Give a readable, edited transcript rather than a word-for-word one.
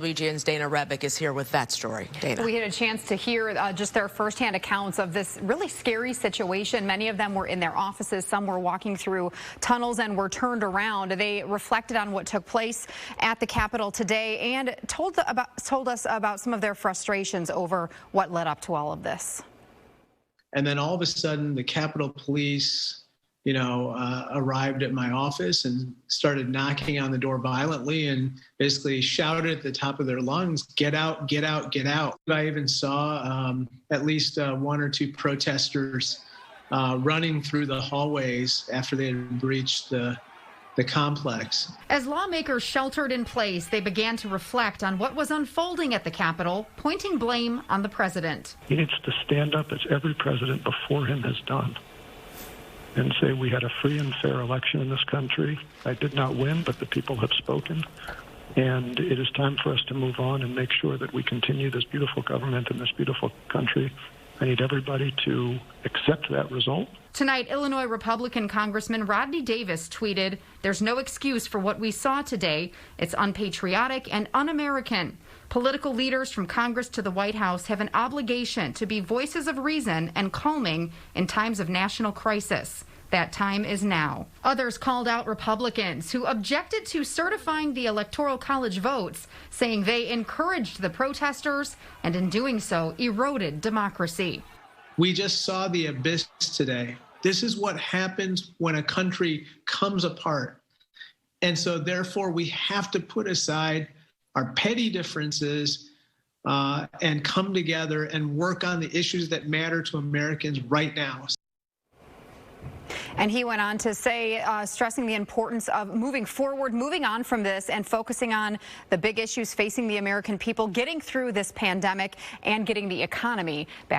WGN's Dana Rebick is here with that story. Dana. We had a chance to hear just their firsthand accounts of this really scary situation. Many of them were in their offices. Some were walking through tunnels and were turned around. They reflected on what took place at the Capitol today and told us about some of their frustrations over what led up to all of this. And then all of a sudden, the Capitol Police, arrived at my office and started knocking on the door violently and basically shouted at the top of their lungs, "Get out, get out, get out." I even saw at least one or two protesters running through the hallways after they had breached the complex. As lawmakers sheltered in place, they began to reflect on what was unfolding at the Capitol, pointing blame on the president. He needs to stand up, as every president before him has done, and say we had a free and fair election in this country. I did not win, but the people have spoken. And it is time for us to move on and make sure that we continue this beautiful government in this beautiful country. I need everybody to accept that result. Tonight, Illinois Republican Congressman Rodney Davis tweeted, "There's no excuse for what we saw today. It's unpatriotic and un-American. Political leaders from Congress to the White House have an obligation to be voices of reason and calming in times of national crisis. That time is now." Others called out Republicans who objected to certifying the Electoral College votes, saying they encouraged the protesters and in doing so eroded democracy. We just saw the abyss today. This is what happens when a country comes apart. And so therefore we have to put aside our petty differences and come together and work on the issues that matter to Americans right now. And he went on to say, stressing the importance of moving forward, moving on from this and focusing on the big issues facing the American people, getting through this pandemic and getting the economy back.